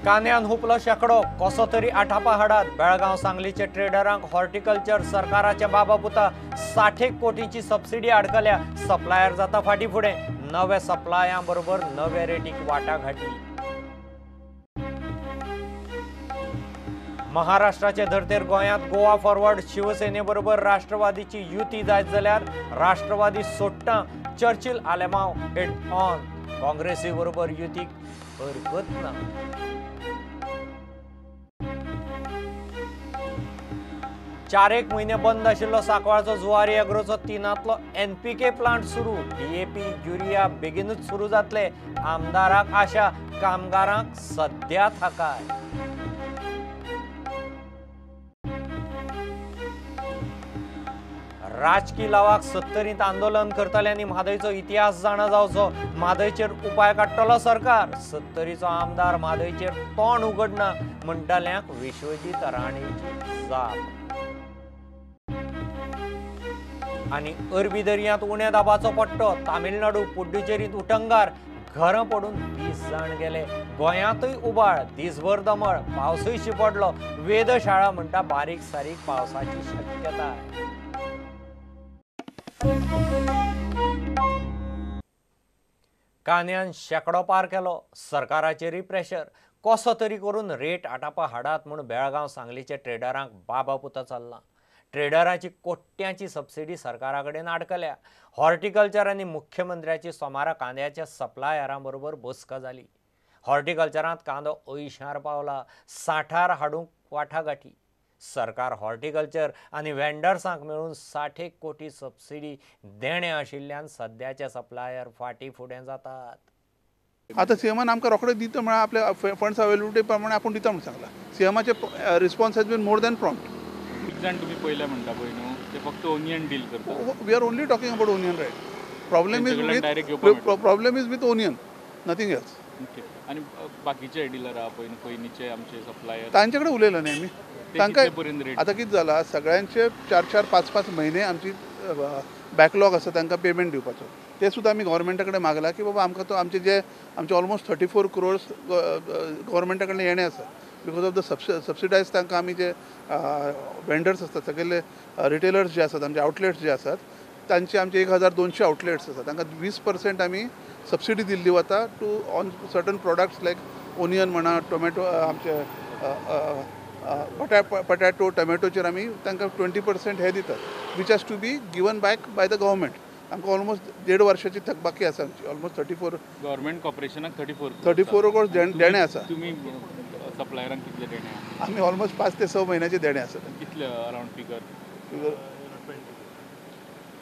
कांद्यान हुपलो शेकडो कसो तरी आठापा हाडात बेळगाव सांगलीचे ट्रेडरांक हॉर्टिकल्चर सरकाराच्या बाबापुता 60 कोटीची सबसिडी अडकल्या सप्लायर जाता फाटी फुडें नवे सप्लायां बरोबर नवे रेटीक वाटाघाटी महाराष्ट्राचे धर्तेर गोंयांत गोवा फॉरवर्ड शिवसेने बरोबर राष्ट्रवादीची युती जायत जाल्यार राष्ट्रवादी सोडटा चर्चिल आलेमांव हेड ऑन काँग्रेसी बरोबर युतीक हरकत ना। चार एक म्हयने बंद आशिल्लो सांकवाळचो जुवारी एग्रोचो तिनांतलो NPK प्लांट सुरू DAP युरिया बेगीनूच सुरू जातले आमदाराक आशा कामगारांक सध्या थाकाय। राजकी लावाक 70th आंदोलन करतल्यांनी म्हादयचो इतिहास जाणा जावचो म्हादयचेर उपाय काडटलो सरकार 70रीचो आमदार म्हादयचेर तोंड उगडना म्हणटल्यांक विश्वजीत राणेची जाप। आणि अरबी दर्यांत उण्या दाबाचो पट्टो तामिळनाडू पुड्डुचेरीत उटंगार घरां पडून 20 जाण गेले गोंयांतूय उबाळ दिसभर दमळ पावसूय शिपडलो वेधशाळा म्हणटा बारीक सारीक पावसाची शक्यता। कांद्यान शेकडो पार केलो सरकाराचेरय प्रेशर कसो तरी करून रेट आटापा हाडात म्हूण बेळगांव सांगलीचे ट्रेडरांक बाबापुता चल्ला ट्रेडरांची कोट्यांची सबसिडी सरकारा कडेन अडकल्या हॉर्टिकल्चर आनी मुख्यमंत्र्याची सोमारा कांद्याच्या सप्लायरां बरोबर बसका जाली हॉर्टिकल्चरांत कांदो 80 पावला 60 हाडूंक वाटाघाटी सरकार हॉर्टिकल्चर आनी वेंडर्सांक मेळून 60 कोटी सबसिडी देणे आशिल्ल्यान सध्याचे सप्लायर फाटी फुडें जातात। आता सीएमान आमकां रोखडें दिता म्हळ्यार आपल्या फंड्स अवेलेबिलिटी प्रमाणे आपूण दिता म्हणून सांगला सीएमाचे response has been more than prompt. तुम्ही पहिला म्हणता पळय न्हू ते फक्त ओनियन डील करता we are only talking about onion right problem is with onion nothing else. Okay आणि बाकीचे डीलर आहा पळय पयलींचे आमचे सप्लायर तांचे कडेन उलयला न्ही आमी तांकां आतां कितें जाला सगळ्यांचे 4-4 5-5 म्हयने आमची बॅकलॉग आसा तांकां पेमेंट दिवपाचो ते सुद्दां आमी गव्हर्मेंटा कडेन मागला की बाबा आमकां तो आमचे ऑलमोस्ट 34 crores गव्हर्मेंटा कडल्यान येणे आसा बिकॉज ऑफ द सबसिडायज तांकां आमी जे वेंडर्स आसतात सगळे रिटेलर्स जे आसात आमचे आउटलेट्स जे आसात तांचे आमचे 1200 आउटलेट्स आसात तांकां 20% आमी सबसिडी दिल्ली वता to on certain products like onion म्हणा टोमॅटो आमचे पटॅटो टोमॅटोचेर आमी तांकां 20% हे दितात which has to be given back by the government आमकां ऑलमोस्ट 1.5 वर्षाची थकबाकी आसा आमची ऑलमोस्ट 34 गव्हर्मेंट कॉर्पोरेशनाक 34 crores देणे आसा। तुम्ही सप्लायरांक कितले देणे आमी ऑलमोस्ट 5 ते 6 म्हयन्याचे देणे आसा कितले अराउंड फिगर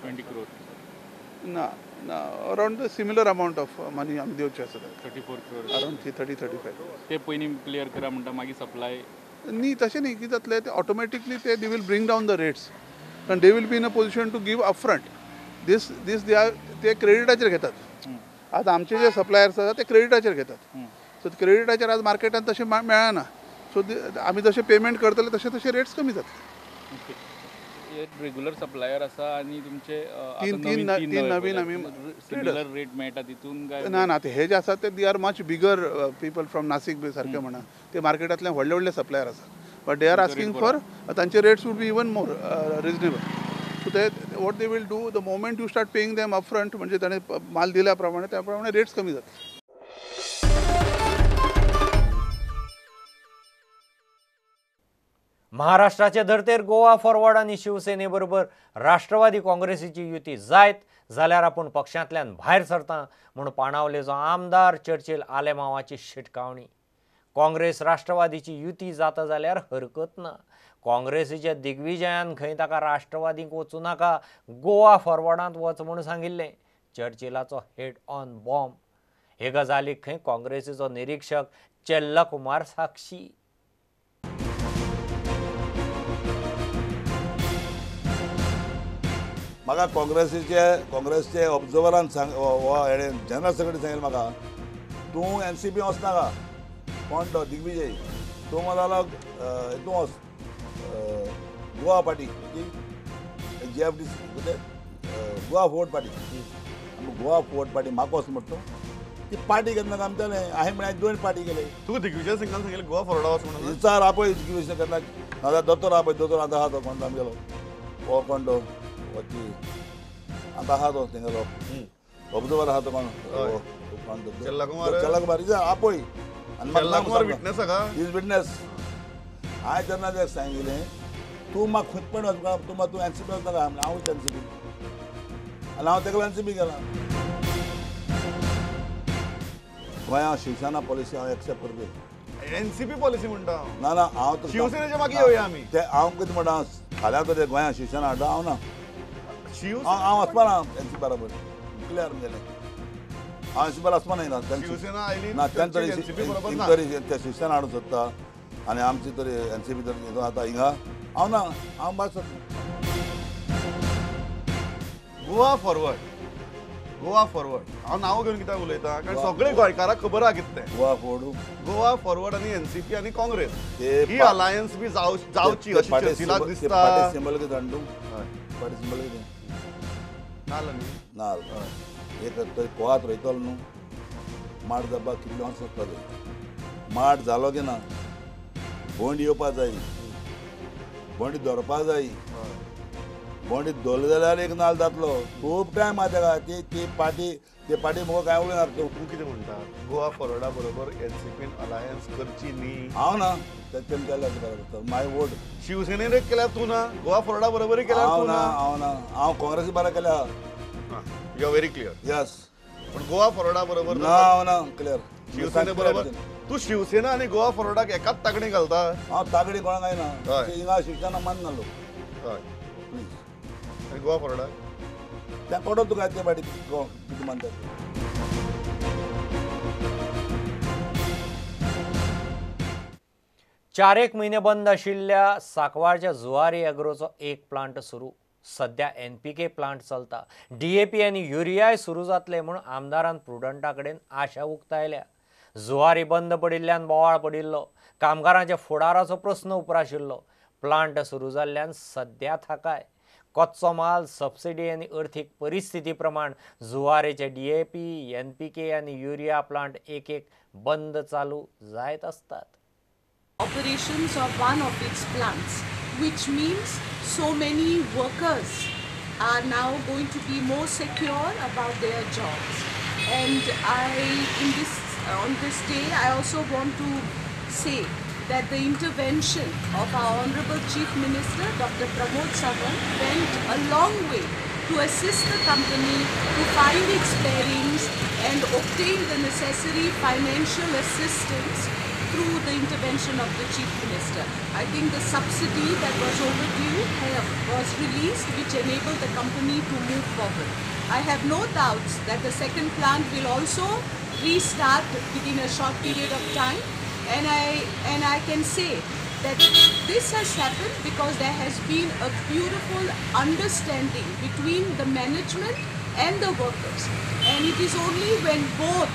20 crores ना around the similar amount of money आमी दिवचे आसा 34 crores अराउंड 30-35 ते पयलीं क्लियर करा म्हणटा मागीर सप्लाय न्ही तशें न्ही कितें जातलें ते ऑटोमॅटिकली ते they will bring down the rates आनी they will be in a position to give upfront this they are ते क्रेडिटाचेर घेतात आतां आमचे जे सप्लायर्स आसात ते क्रेडिटाचेर घेतात सो क्रेडिटाचेर आज मार्केटान तशें मेळना सो आमी जशें पेमेंट करतले तशे रेट्स कमी जातले। रेग्युलर सप्लायर आसा आनी तुमचे तीन नवीन आमी सिमिलर रेट मेळटा तितून काय ना ते हे जे आसात ते they are much bigger people from Nashik बी सारके म्हणा ते मार्केटांतले व्हडले सप्लायर आसात but they are asking for तांचे rates would be even more reasonable so ते what they will do the moment you start paying them upfront म्हणजे ताणें माल दिल्या प्रमाणे त्या प्रमाणे रेट्स कमी जातात। महाराष्ट्राचे धर्तेर गोवा फॉरवर्ड आनी शिवसेने बरोबर राष्ट्रवादी काँग्रेसीची युती जायत जाल्यार आपूण पक्षांतल्यान भायर सरता म्हूण पाणावलेचो आमदार चर्चिल आलेमांवाची शिटकावणी काँग्रेस राष्ट्रवादीची युती जाता जाल्यार हरकत ना काँग्रेसीच्या दिग्विजयान खंय ताका राष्ट्रवादीक वचूं नाका गोवा फॉरवर्डांत वच म्हूण सांगिल्लें चर्चिलाचो हेड ऑन बॉम्ब हे गजालीक खंय काँग्रेसीचो निरीक्षक चेल्लकुमार साक्षी। म्हाका काँग्रेसचे ऑब्जर्वरान जनरल सेक्रेटरी सांगिल्लें म्हाका तूं NCP वचनाका कोण तो दिग्विजय तूं म्हणलो हितून वच Goa party GFDC Goa forward party Goa forward party म्हाका वच म्हणटा ती पार्टी केन्ना आमच्याने हांवें म्हळ्यार 2 पार्टी केले तुका दिग्विजय सिंगान सांगिल्लें गोवा फॉरवर्ड वच म्हणून विचार आपय विशय केन्ना नाजाल्यार दोतोर आहा पळय दोतोर आतां आहा तो कोण आमगेलो हो कोण तो वकील आतां आहा तो तेंगेलो ऑब्जर्वर आहा तो कोण कोण तो चेल्लाकुमार चेल्लाकुमार विचार आपय आनी चेल्लाकुमार विटनेस आहा इज विटनेस हांवें तेन्ना तेका सांगिल्लें तूं म्हाका खंय पण वचपा तूं एनसीपी वचनाका हांवूच एनसीपी आनी हांव तेका एनसीपी गेला गोंया शिवसेना पॉलिसी हांव एक्सेप्ट करपी एनसीपी पॉलिसी म्हणटा हांव ना ना हांव शिवसेनेच्या मागीर येवया आमी ते हांव कितें म्हणटा फाल्यां तरी गोंया शिवसेना हाडटा हांव ना शिवसेना हांव वचपा ना एनसीपी बरोबर क्लियर गेलें हांव एनसीपी वचपा ना शिवसेना आयली ना तें तरी एनसीपी बरोबर ना तरी ते शिवसेना हाडूंक सोदता आनी आमची तरी एनसीपी तरी आतां हिंगा हांव ना हांव भायर गोवा फॉरवर्ड हांव नांव घेवन कित्याक उलयतां कारण सगळे गोंयकारांक खबर आहा कितें तें गोवा फोडू गोवा फॉरवर्ड आनी एनसीपी आनी काँग्रेस ते ही अलायन्स बी जावची अशी चर्चिलाक दिसता पार्टी सिंबल कितें जाणा तूं हय. पार्टी सिंबल कितें नाल्ल न्ही नाल एक तरी कोवात रोयतलो न्हू माड जावपाक कितले वर्स आसतले माड जालो की ना भोंड येवपा जाय भोंडी धरपा जाय भोंडी धरले जाल्यार एक नाल जातलो खूब टायम आहा तेका ती पार्टी मुगो कांय उलयना तूं तूं कितें म्हणटा गोवा फॉरवर्डा बरोबर एनसीपीन अलायन्स करची न्ही हांव ना तें केल्यार बरोबर माय वोट शिवसेनेन केल्यार तूं ना गोवा फॉरवर्डा बरोबरय केल्यार हांव तूं ना ना हांव ना हांव काँग्रेसी बरें केल्या you are very clear yes पण गोवा फॉरवर्डा बरोबर ना हांव ना क्लियर शिवसेने बरोबर तूं शिवसेना आनी गोवा फॉरवर्डाक एकाच तागडी घालता हांव तागडी कोणाक हय. जायना हिंगा शिवसेना मानना लोक हय प्लीज आनी गोवा फॉरवर्डाक त्या पडो तुका ते पाटी कितें मानतात 4 म्हयने बंद आशिल्ल्या सांकवाळच्या जुवारी एग्रोचो एक प्लांट सुरू सध्या एनपीके प्लांट चलता डीएपी आनी युरियाय सुरू जातले म्हूण आमदारान प्रुडंटा कडेन आशा उक्तायल्या जुवारी बंद पडिल्ल्यान बोवाळ पडिल्लो कामगारांच्या फुडाराचो प्रस्न उप्राशिल्लो प्लांट सुरू जाल्ल्यान सध्या थाकाय कच्चो माल सबसिडी आनी अर्थीक परिस्थिती प्रमाण जुवारीचे डीएपी एनपीके आनी युरिया प्लांट एक एक बंद चालू जायत असतात operations of one of its plants, which means so many workers are now going to be more secure about their jobs. And on this day, I also want to say that the intervention of our Honorable Chief Minister, Dr. Pramod Sawant, went a long way to assist the company to find its bearings and obtain the necessary financial assistance through the intervention of the Chief Minister. I think the subsidy that was overdue was released, which enabled the company to move forward. I have no doubts that the second plant will also restart within a short period of time, and I can say that this has happened because there has been a beautiful understanding between the management and the workers, and it is only when both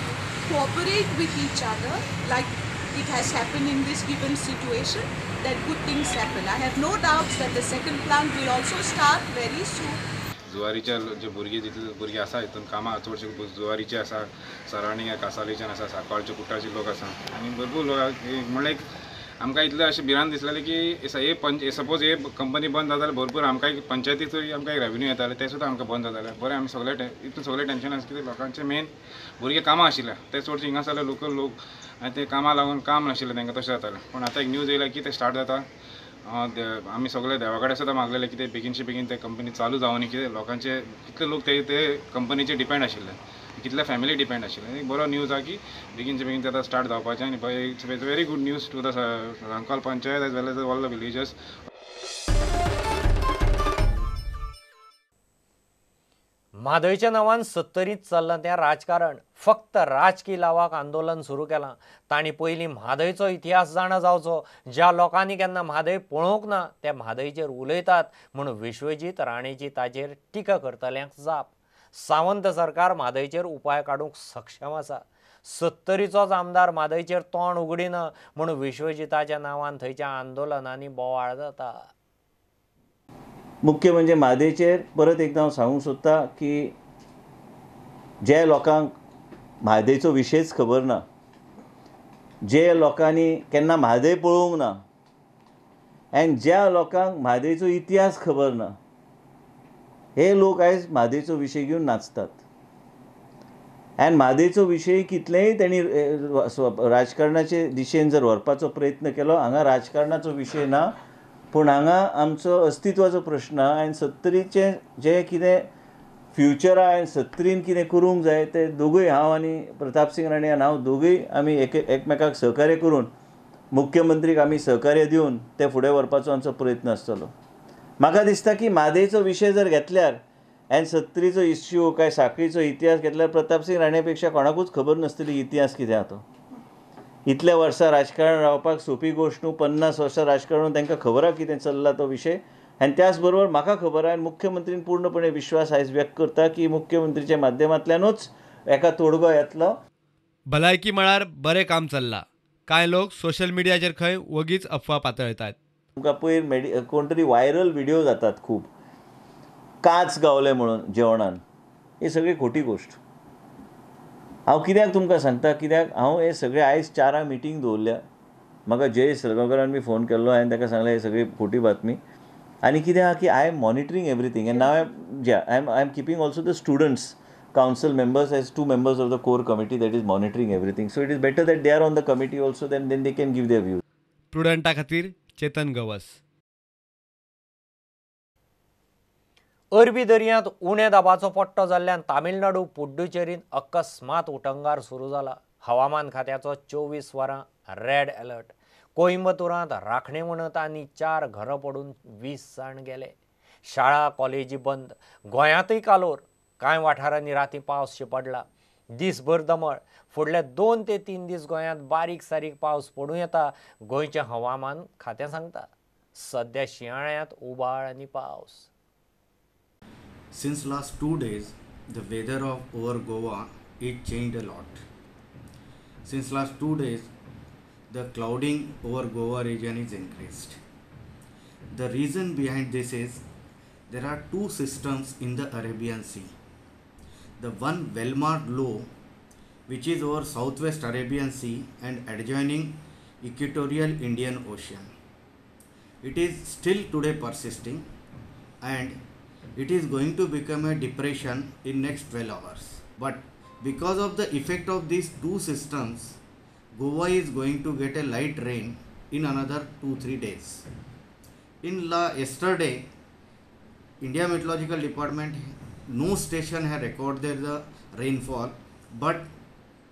cooperate with each other, like it has happened in this given situation, that good things happen. I have no doubts that the second plant will also start very soon. जुवारीच्या जे भुरगे आसा हितून कामां चडशे जुवारीचे आसा surrounding कासालेच्यान आसा सांकवाळचे कुट्टाचे लोक आसा आनी भरपूर लोक म्हणल्यार आमकां इतलें अशें भिरांत दिसलेलें की सपोज हे कंपनी बंद जाता जाल्यार भरपूर आमकां पंचायतीचो आमकां रेव्हेन्यू येताले ते सुद्दां आमकां बंद जाताले बरें आमी सगळे हितून सगळें टेंशन आसा कितें लोकांचे मेन भुरगे कामां आशिल्ले ते चडशे हिंगासरले लोकल लोक आनी ते कामां लागून काम नाशिल्लें तांकां तशें जातालें पूण आतां एक न्यूज येयला की ते स्टार्ट जाता आमी सगळे देवा कडेन सुद्दां मागलेले की ते बेगीनचे बेगीन ते कंपनी चालू जावनी कितें लोकांचे कितले लोक ते कंपनीचेर डिपेंड आशिल्ले कितले फॅमिली डिपेंड आशिल्ले एक बरो न्यूज आहा की बेगीनचे बेगीन ते आतां स्टार्ट जावपाचें आनी it's very good news to the Sancoale panchayat as well as all the villagers म्हादयच्या नांवान सत्तरीत चल्लां तें राजकारण फक्त राजकी लावाक आंदोलन सुरू केलां तांणी पयलीं म्हादयचो इतिहास जाणा जावचो ज्या लोकांनी केन्ना म्हादय पळोवंक ना ते म्हादयचेर उलयतात म्हूण विश्वजीत राणेची ताचेर टिका करतल्यांक जाप सावंत सरकार म्हादयचेर उपाय काडूंक सक्षम आसा सत्तरीचोच आमदार म्हादयचेर तोंड उगडिना म्हूण विश्वजिताच्या नांवान थंयच्या आंदोलनांनी बोवाळ जाता मुख्य म्हणजे म्हादयचेर परत एकदां हांव सांगूंक सोदतां की जे लोकांक म्हादयचो विशयच खबर ना, जे लोकांनी केन्ना म्हादय पळोवंक ना, आनी ज्या लोकांक म्हादयचो इतिहास खबर ना, हे लोक आयज म्हादयचो विशय घेवन नाचतात. आनी म्हादयचो विशय कितलेंय तेणी राजकारणाचे दिशेन जर व्हरपाचो प्रयत्न केलो, हांगा राजकारणाचो विशय ना, पूण हांगा आमचो अस्तित्वाचो प्रश्न आनी 70चे जे कितें फ्युचरा आनी 70न कितें करूंक जाय ते दोगूय, हांव आनी प्रताप सिंग राणे आनी हांव दोगूय आमी एकमेकाक सहकार्य करून मुख्यमंत्रीक आमी सहकार्य दिवन ते फुडें व्हरपाचो आमचो प्रयत्न आसतलो. म्हाका दिसता की म्हादयचो विशय जर घेतल्यार आनी 70चो इश्यू काय साखळीचो इतिहास घेतल्यार प्रताप सिंग राणे पेक्षा कोणाकूच खबर नासतली इतिहास कितें आसा तो. इतल्या वर्सां राजकारण रावपाक सोपी गोश्ट न्हू. 50 वर्सां राजकारण तांकां खबर आसा कितें चल्ला तो विशय. आनी त्याच बरोबर म्हाका खबर आसा आनी मुख्यमंत्रीन पूर्णपणे विश्वास आयज व्यक्त करता की मुख्यमंत्रीच्या माध्यमांतल्यानूच हेका तोडगो येतलो. भलायकी मळार बरें काम चल्लां. कांय लोक सोशल मिडियाचेर खंय वगीच अफवा पातळटात. तुमकां पयर कोण तरी व्हायरल व्हिडिओ जातात खूब, काच गावले म्हणून जेवणान. ही सगळी खोटी गोश्ट. हांव कित्याक तुमकां सांगता, कित्याक हांव हे सगळे आयज 4 मिटींग दवरल्या. म्हाका जय सलगांवकारान बी फोन केल्लो, हांवें ताका सांगलें हे सगळी खोटी बातमी. आनी कितें आहा की I am monitoring everything and now I am keeping also the students council members as 2 members of the core committee that is monitoring everything. So it is better that they are on the committee also, then they can give their views. प्रुडंटा खातीर चेतन गवस. अरबी दर्यांत उण्या दाबाचो पट्टो जाल्ल्यान तामिळनाडू पुड्डुचेरीन अकस्मात उटंगार सुरू जाला. हवामान खात्याचो 24 वरां रेड अलर्ट. कोइंबतुरांत राखणे म्हणत आनी 4 घरां पडून 20 जाण गेले. शाळा कॉलेजी बंद. गोंयांतय कालोर. कांय वाठारांनी राती पावस शिपडला. दिसभर दमळ. फुडले 2 ते 3 दीस गोंयांत बारीक सारीक पावस पडूं येता, गोंयचें हवामान खातें सांगता. सध्या शिंयाळ्यांत उबाळ आनी पावस. Since last 2 days, the weather over Goa it changed a lot. Since last 2 days, the clouding over Goa region is increased. The reason behind this is there are 2 systems in the Arabian Sea. The one Velmar low, which is over southwest Arabian Sea and adjoining equatorial Indian Ocean. It is still today persisting and it is going to become a depression in next 12 hours. But because of the effect of these 2 systems, Goa is going to get a light rain in another 2-3 days. Yesterday, India Meteorological Department, no station had recorded the rainfall, but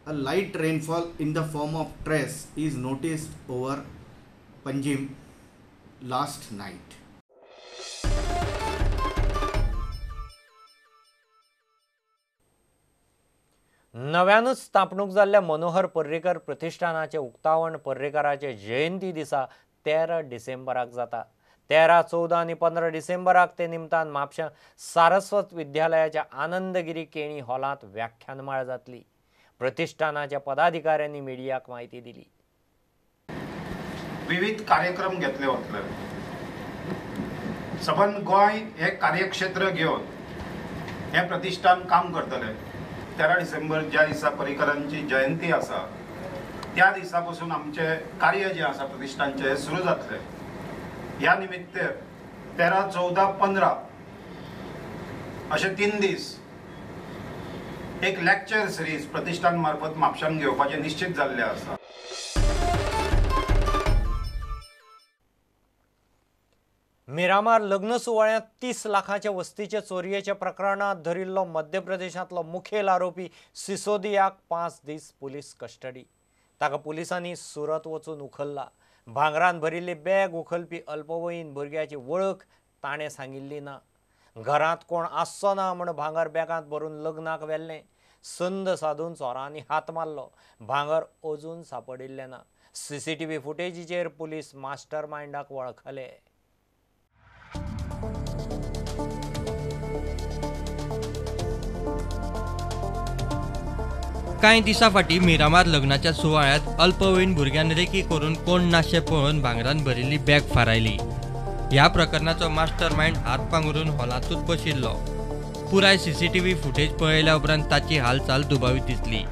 a light rainfall in the form of tress is noticed over Panjim last night. नव्यानूच स्थापणूक जाल्ल्या मनोहर पर्रीकर प्रतिष्ठानाचे उक्तावण पर्रीकराचे जयंती दिसा 13 डिसेंबराक जाता. 13, 14 आणि 15 डिसेंबराक ते निमतान म्हापशां सारस्वत विद्यालयाच्या आनंदगिरी केणी हॉलांत व्याख्यानमाळ जातली. प्रतिष्ठानाच्या पदाधिकाऱ्यांनी मिडियाक माहिती दिली. विविध कार्यक्रम घेतले वतले. सबंद गोंय हे कार्यक्षेत्र घेवन हे प्रतिष्ठान काम करतले. 13 डिसेंबर ज्या दिसा पर्रीकरांची जयंती आसा त्या दिसा पासून आमचे कार्य जे आसा प्रतिष्ठानचे सुरू जातले. ह्या निमित्त 13, 14, 15 अशे 3 दीस एक लेक्चर सिरीज प्रतिष्ठान मार्फत म्हापशान घेवपाचे निश्चित जाल्ले आसा. मिरामार लग्न सुवाळ्यांत 30 लाखांच्या वस्तीचे चोरयेच्या प्रकरणात धरिल्लो मध्य प्रदेशांतलो मुखेल आरोपी सिसोदियाक 5 दीस पुलीस कस्टडी. ताका पुलिसांनी सुरत वचून उखल्ला. भांगरान भरिल्ली बॅग उखलपी अल्पवयीन भुरग्याची वळख ताणें सांगिल्ली ना. घरांत कोण आसचो ना म्हूण भांगर बॅगांत भरून लग्नाक व्हेल्लें. संद साधून चोरांनी हात मारलो. भांगर अजून सापडिल्लें ना. CCTV फुटेजीचेर पुलीस मास्टर मायंडाक वळखले. कांय दिसा फाटीं मिरामार लग्नाच्या सुवाळ्यात अल्पवयीन भुरग्यान रेकी करून कोण नाशे पळोवन भांगरान भरिल्ली बॅग फारायली. ह्या प्रकरणाचो मास्टर मायंड हात पांगरून हॉलांतूच बशिल्लो. पुराय CCTV फुटेज पळयल्या उपरांत ताची हालचाल दुबावीत दिसली.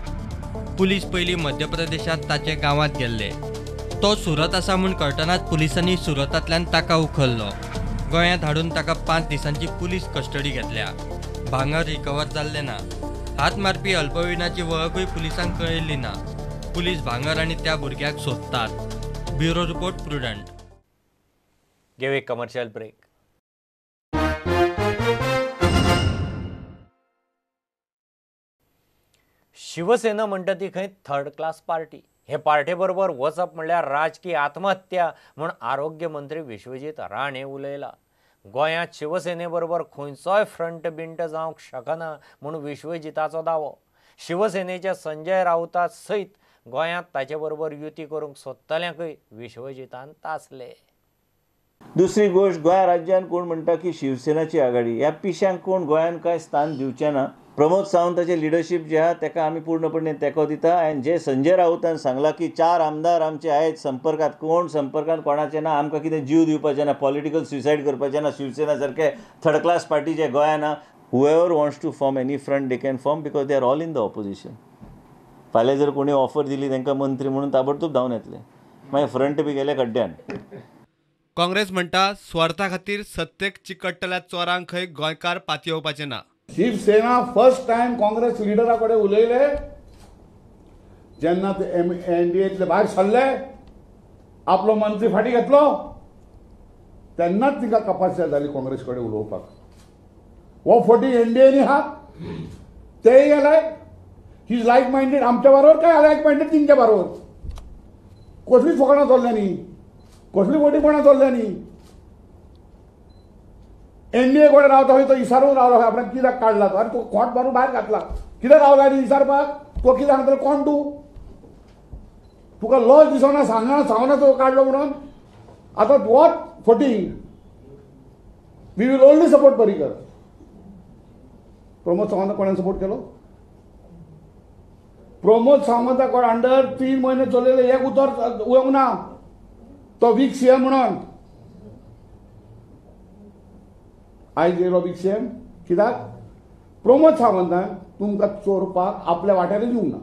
पुलीस पयलीं मध्य प्रदेशात ताचे गांवांत गेल्ले. तो सुरत आसा म्हूण कळटनाच पुलिसांनी सुरतांतल्यान ताका उखल्लो. गोंयांत हाडून ताका 5 दिसांची पुलीस कस्टडी घेतल्या. भांगर रिकवर जाल्ले ना. हात मारपी अल्पवयीनाची वळखूय पुलिसांक कळिल्ली ना. पुलीस भांगर आनी त्या भुरग्याक सोदतात. Bureau report prudent. घेऊ एक कमर्शियल ब्रेक. शिवसेना म्हणटा ती खंय थर्ड क्लास पार्टी. हे पार्टे बरोबर वचप म्हणल्यार राजकीय आत्महत्या म्हूण आरोग्य मंत्री विश्वजीत राणे उलयला. गोंयांत शिवसेने बरोबर खंयचोय फ्रंट बिंट जावंक शकना म्हूण विश्वजिताचो दावो. शिवसेनेच्या संजय राऊता सयत गोंयांत ताचे बरोबर युती करूंक सोदतल्यांकय विश्वजितान तासले. दुसरी गोष्ट, गोंय राज्यान कोण म्हणटा की शिवसेनाची आघाडी. ह्या पिश्यांक कोण गोंयान कांय स्थान दिवचें ना. प्रमोद सावंताचे लिडरशीप जे आहा ताका आमी पूर्णपणे तेंको दिता. आनी जे संजय राऊतान सांगला की 4 आमदार आमचे आयज संपर्कांत, कोण संपर्कांत कोणाचे ना, आमकां कितें जीव दिवपाचे ना, पॉलिटिकल सुसायड करपाचे ना. शिवसेना सारखे थर्ड क्लास पार्टी जे गोंयान आहा, whoever wants to form any front they can form because they are all in the opposition. फाल्यां जर कोणी ऑफर दिली तांकां मंत्री म्हणून ताबडतोब धांवन येतले. मागीर फ्रंट बी गेले खड्ड्यान. काँग्रेस म्हणटा स्वार्था खातीर सत्तेक चिकट्टल्या चोरांक खंय गोंयकार पाती येवपाचे ना. शिवसेना फर्स्ट टाइम काँग्रेस लिडरा कडेन उलयले जेन्ना ते एनडीएतले भायर सरले, आपलो मंत्री फाटी घेतलो, तेन्नाच तिका कपासिटी जाली काँग्रेस कडेन उलोवपाक. हो फाटी एनडीएनी आहात, तेय गेले, ही इज लायक मायंडेड आमच्या बरोबर काय लायक मायंडेड तिंच्या बरोबर. कसलीच फकाणां चल्ल्यांनी, कसली मोठीपणां चल्ल्यांनी. एनडीए कडेन रावता खंय तो इसारून रावलो, आपल्याक कित्याक काडला तो, आनी तो खोट मारून भायर घातला. कित्याक रावला आनी विचारपाक, तो कितें सांगतलो कोण तूं? तुका लॉज दिसना, सांगना तो काडलो म्हणून. आतां what fighting. We will only support Parrikar. Pramod Sawant कोणें सपोर्ट केलो? प्रमोद सावंता अंडर 3 म्हयने चलयले एक उतर येवंक ना. तो वीक सीएम म्हणून. आयज येयलो वीक सीएम कित्याक? प्रमोद सावंतान तुमकां चोरपाक आपल्या वाट्यार दिवंक ना.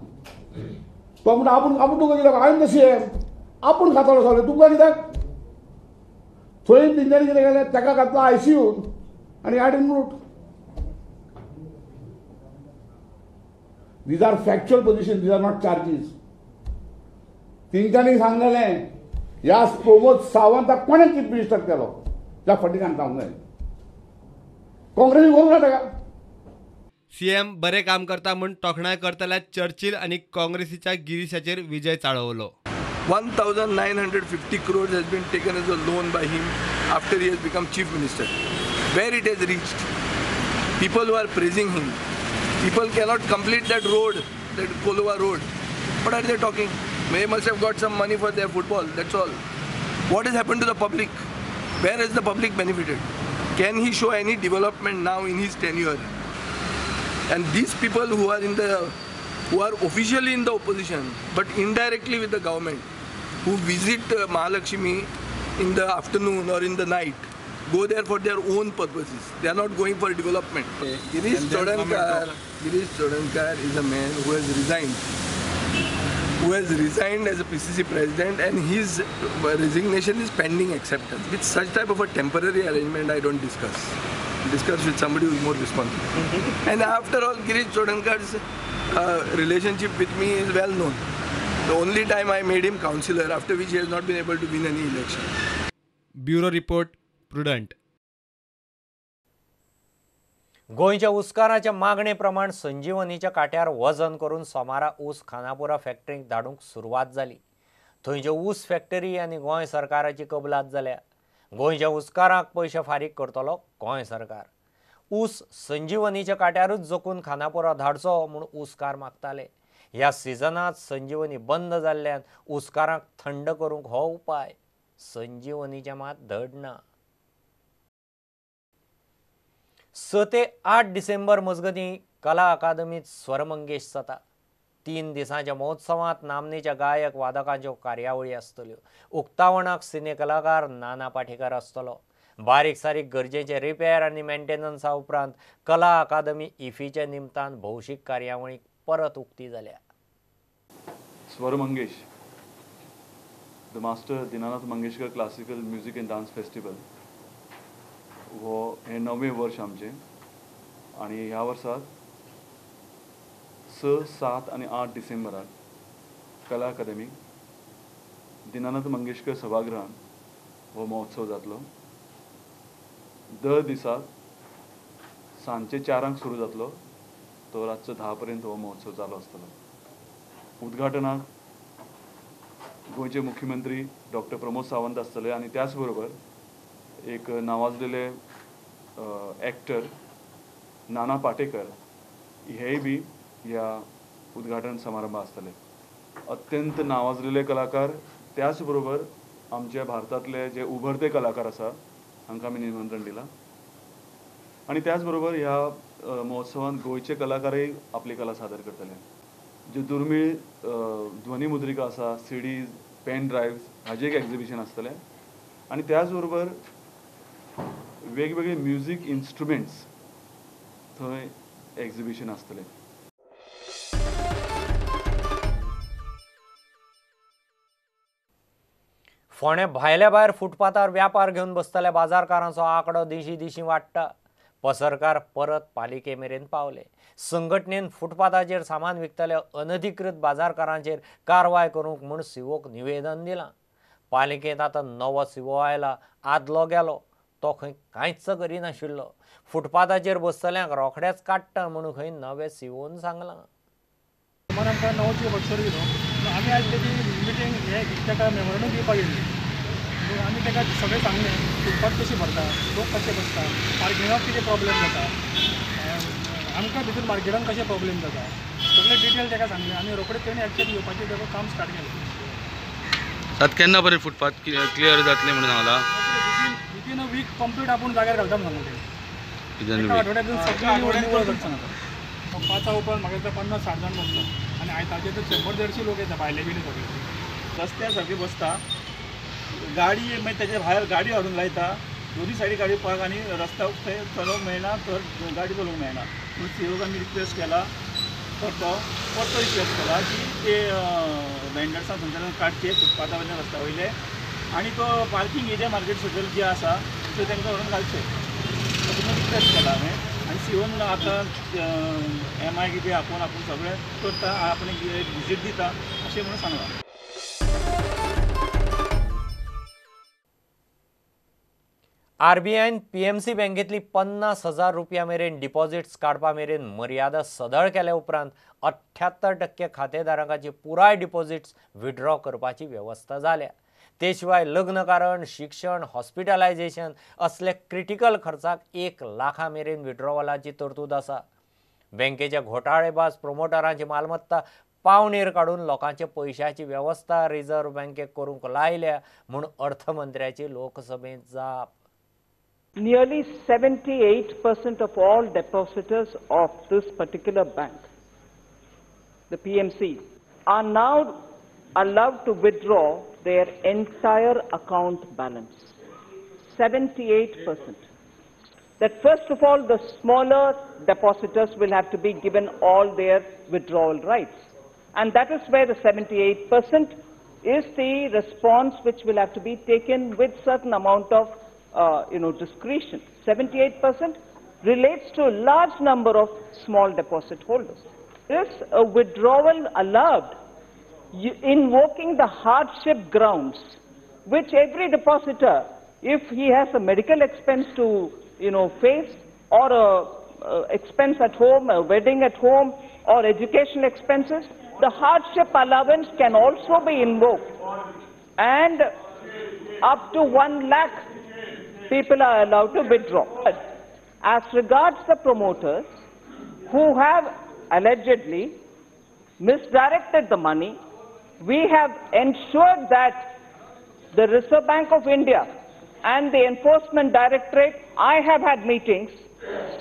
तो म्हणटा आपूण तुका कित्याक, आय एम द सीएम, आपूण खातालो सगळें, तुमकां कित्याक? थंय तेंच्यांनी कितें केलें, ताका घातलो आयसीयून आनी हाडून रूट. These are factual position, these are not charges. तेंच्यांनी सांगलेलें ह्या प्रमोद सावंताक कोणें चीफ मिनिस्टर केलो त्या फटिकान सांगूंक जाय. काँग्रेसी करूंक ना ताका. सीएम बरें काम करता म्हूण तोखणाय करतल्या चर्चिल आनी काँग्रेसीच्या गिरीशाचेर विजय चाळवलो. 1950 crores has been taken as a loan by him after he has become chief minister. Where it has reached, people who are praising him, people cannot complete that road, that Kolova road. What are they talking? They must have got some money for their football, that's all. What has happened to the public? Where has the public benefited? Can he show any development now in his tenure? And these people who are officially in the opposition but indirectly with the government, who visit Mahalakshmi in the afternoon or in the night, go there for their own purposes. They are not going for development. Girish Chodankar is a man who has resigned as a PCC president, and his resignation is pending acceptance. With such type of a temporary arrangement, I don't discuss with somebody who is more responsible. And after all, Girish Chodankar's relationship with me is well known. The only time I made him councillor, after which he has not been able to win any election. Bureau report prudent. गोंयच्या उस्काराच्या मागणे प्रमाण संजीवनीच्या काट्यार वजन करून सोमारा ऊस खानापुरा फॅक्टरीक धाडूंक सुरवात जाली. थंयच्यो ऊस फॅक्टरी आनी गोंय सरकाराची कबलात जाल्या. गोंयच्या उस्काराक पयशे फारीक करतलो गोंय सरकार. ऊस संजीवनीच्या काट्यारूच जपून खानापुरा धाडचो म्हूण उस्कार मागताले. ह्या सिजनात संजीवनी बंद जाल्ल्यान उस्काराक थंड करूंक हो उपाय. संजीवनीच्या मात धड ना. 6 ते 8 डिसेंबर मजगती कला अकादमीत स्वरमंगेश जाता. 3 दिसांच्या महोत्सवात नामनेच्या गायक वादकांच्यो कार्यावळी आसतल्यो. उक्तावणाक सिने कलाकार नाना पाटेकर आसतलो. बारीक सारीक गरजेचे रिपेर आनी मेंटेनन्सा उपरांत कला अकादमी इफीच्या निमतान भौशीक कार्यावळीक परत उक्ती जाल्या. स्वर Mangesh the master Dinanath Mangeshkar classical music end dance festival हो हे 9वें वर्ष आमचे आणि ह्या वर्सात 6, 7 आणि 8 डिसेंबराक कला अकादमी दिनानाथ मंगेशकर सभागृहान हो महोत्सव जातलो. दर दिसाक सांजचे 4 सुरू जातलो तो रातचो 10 पर्यंत हो महोत्सव चालू आसतलो. उद्घाटनाक गोंयचे मुख्यमंत्री डॉक्टर प्रमोद सावंत आसतले आणि त्याच बरोबर एक नावाजलेले एक्टर नाना पाटेकर हेय बी ह्या उद्घाटन समारंभ आसतले. अत्यंत नावाजलेले कलाकार त्याच बरोबर आमच्या भारतातले जे उभरते कलाकार आसा हांकां आमी निमंत्रण दिलां आणि त्याच बरोबर ह्या महोत्सवात गोंयचे कलाकारय आपली कला सादर करतले. जे दुर्मीळ ध्वनिमुद्रिका आसा सीडीज पेन ड्रायव्स हाजे एक एक्झिबिशन आसतलें आणि त्याच बरोबर वेगवेगळे म्युझिक इन्स्ट्रुमेंट्स थंय एक्झिबिशन आसतलें. फोंड्या भायल्या भायर फुटपाथार व्यापार घेवन बसतल्या बाजारकारांचो आंकडो दिशी दिशी वाडटा. पसरकार परत पालिके मेरेन पावले. संघटनेन फुटपाथाचेर सामान विकतल्या अनधिकृत बाजारकारांचेर कारवाय करूंक म्हूण सीओक निवेदन दिलां. पालिकेंत आतां नवो सीओ आयला. आदलो गेलो तो खंय कांयच करिनाशिल्लो. फुटपाथाचेर बसतल्यांक रोखडेच काडटा म्हणून खंय नवे सीओन सांगलां. आमकां नवो सीओ बसतलो दिलो. आमी आज तेजी मिटींग हे ताका मेमोरंडम दिवपाक गेल्ली. आमी ताका सगळें सांगलें फुटपाथ कशी भरता, लोक कशे बसता, मार्केटाक कितें प्रॉब्लेम जाता, आमकां भितर मार्केटान कशे प्रॉब्लेम जाता, सगळें डिटेल ताका सांगलें. आनी रोखडेच तेणी एक्शन घेवपाचें तेका काम स्टार्ट केलें. सात केन्ना पर्यंत फुटपाथ क्लियर जातलें म्हणून सांगलां. विथीन अ वीक कंप्लीट आपूण जाग्यार घालता म्हणून सांगलें. आठवड्यातून सगळें निवळ करता. 5 उपरांत म्हाका दिसता 50-60 जाण बसता आनी आयतारचे तर 100-150 लोक येता भायले बीन सगळे. रस्त्या सारके बसता, गाडी मागीर तेच्या भायर गाडी हाडून लायता, दोनी सायडी गाडी पार्क आनी रस्त्याक थंय चलोवंक मेळना, तर गाडी चलोवंक मेळना. पूण सीओक आमी रिक्वेस्ट केला परतो रिक्वेस्ट केला की ते वेंडर्सां थंयच्यान काडचे फुटपाथा वयल्यान रस्त्या वयले आनी तो पार्किंग एरिया मार्केट सकयल जे आसा थंय तांकां व्हरून घालचे अशें रिक्वेस्ट केला हांवें. आनी सीओन आतां MI कितें आपूण सगळें करता, आपण एक विजीट दिता अशें म्हणून सांगलां. RBIन PMC बँकेतली 50,000 रुपया मेरेन डिपॉझिट्स काडपा मेरेन मर्यादा सदळ केल्या उपरांत 78% खातेधारकांची पुराय डिपॉझिट्स विड्रॉ करपाची व्यवस्था जाल्या. ते शिवाय लग्न कारण, शिक्षण, हॉस्पिटलायझेशन असले क्रिटिकल खर्चाक 1 लाखा मेरेन विड्रॉवलाची तरतूद आसा. बँकेच्या घोटाळेबाज प्रमोटरांची मालमत्ता पावणेर काडून लोकांच्या पयशांची व्यवस्था रिझर्व्ह बँकेक करूंक लायल्या म्हूण अर्थमंत्र्याची लोकसभेंत जाप. Nearly 78% of all depositors of this particular bank, the PMC, are now allowed to withdraw their entire account balance. 78%. That first of all, the smaller depositors will have to be given all their withdrawal rights. And that is where the 78% is the response which will have to be taken with certain amount of discretion. 78% relates to a large number of small deposit holders. Is a withdrawal allowed invoking the hardship grounds which every depositor, if he has a medical expense to face, or a expense at home, a wedding at home, or educational expenses, the hardship allowance can also be invoked, and up to 1 lakh people are allowed to withdraw. As regards the promoters who have allegedly misdirected the money, we have ensured that the Reserve Bank of India and the Enforcement Directorate, I have had meetings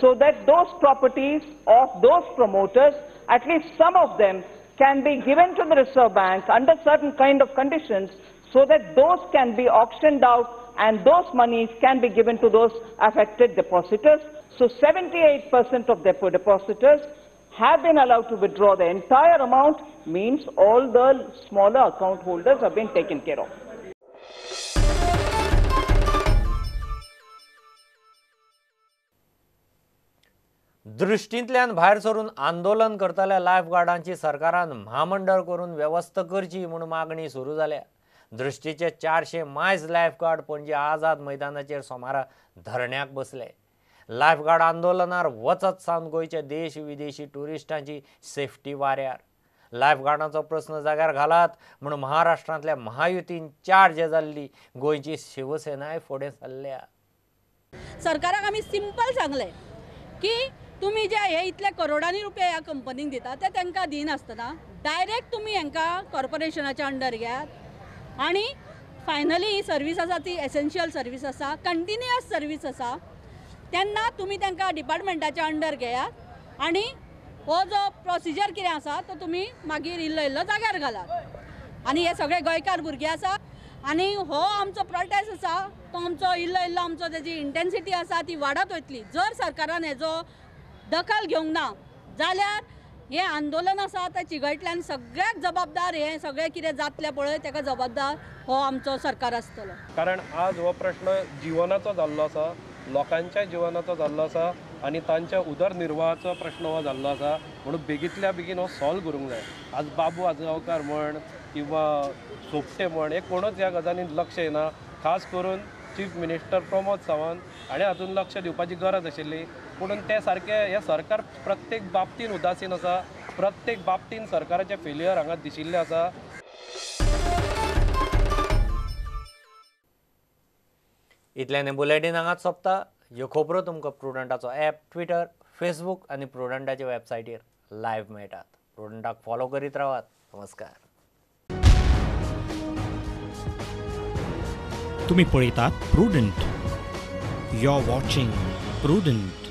so that those properties of those promoters, at least some of them, can be given to the Reserve Bank under certain kind of conditions so that those can be auctioned out and those monies can be given to those affected depositors. So 78% of the depositors have been allowed to withdraw the entire amount means all the smaller account holders have been taken care of. दृश्टींतल्यान भायर सरून आंदोलन करतल्या लायफगार्डांची सरकारान महामंडळ करून व्यवस्था करची म्हणून मागणी सुरू जाल्या. दृश्टीचे 400 मायज लायफगार्ड पणजी आझाद मैदानाचेर सोमारा धरण्याक बसले. लायफगार्ड आंदोलनार वचत सावन गोंयचे देश विदेशी टुरिस्टांची सेफ्टी वाऱ्यार. लायफगार्डांचो प्रश्न जाग्यार घालात म्हणून महाराष्ट्रांतल्या महायुतीन चार्ज जाल्ली गोंयची शिवसेनाय फुडें सरल्या. सरकाराक आमी सिंपल सांगले की तुम्ही जे हे इतले करोडांनी रुपया ह्या कंपनीक दिता ते तांकां दिनासतना डायरेक्ट तुम्ही हांकां कॉर्पोरेशनाच्या अंडर घेयात आनी फायनली ही सर्वीस आसा ती एसेन्शियल सर्वीस आसा, कंटिन्युअस सर्वीस आसा, तेन्ना तुम्ही तांकां डिपार्टमेंटाच्या अंडर घेयात आनी हो जो प्रोसिजर कितें आसा तो तुम्ही मागीर इल्लो इल्लो जाग्यार घालात. आनी हे सगळे गोंयकार भुरगे आसा आनी हो आमचो प्रोटेस्ट आसा तो आमचो इल्लो इल्लो आमचो तेजी इंटेन्सिटी आसा ती वाडत वयतली. जर सरकारान हेजो दखल घेवंक ना जाल्यार हे आंदोलन आसा त्या चिगटल्यान सगळ्याक जबाबदार हे सगळे कितें जातले पळय ताका जबाबदार हो आमचो सरकार आसतलो. कारण आज हो प्रश्न जिवनाचो जाल्लो आसा, लोकांच्या जिवनाचो जाल्लो आसा आनी तांच्या उदरनिर्वाहाचो प्रश्न हो जाल्लो आसा म्हणून बेगींतल्या बेगीन हो सॉल्व करूंक जाय. आज बाबू आजगांवकार म्हण किंवा सोपटे म्हण हे कोणूच ह्या गजालींत लक्ष येना. खास करून चीफ मिनिस्टर प्रमोद सावंत हाणें हातूंत लक्ष दिवपाची गरज आशिल्ली. पूण ते सारके हे सरकार प्रत्येक बाबतीन उदासीन आसा, प्रत्येक बाबतीन सरकाराचे फेल्युअर हांगा दिशिल्ले आसा. इतल्यान बुलेटिन हांगाच सोंपता. ह्यो खबरो तुमकां प्रुडंटाचो ॲप, ट्विटर, फेसबूक आनी प्रुडंटाच्या वेबसायटीर लायव्ह मेळटात. प्रुडंटाक फॉलो करीत रावात. नमस्कार. तुम्ही पळयतात Prudent. You are watching prudent.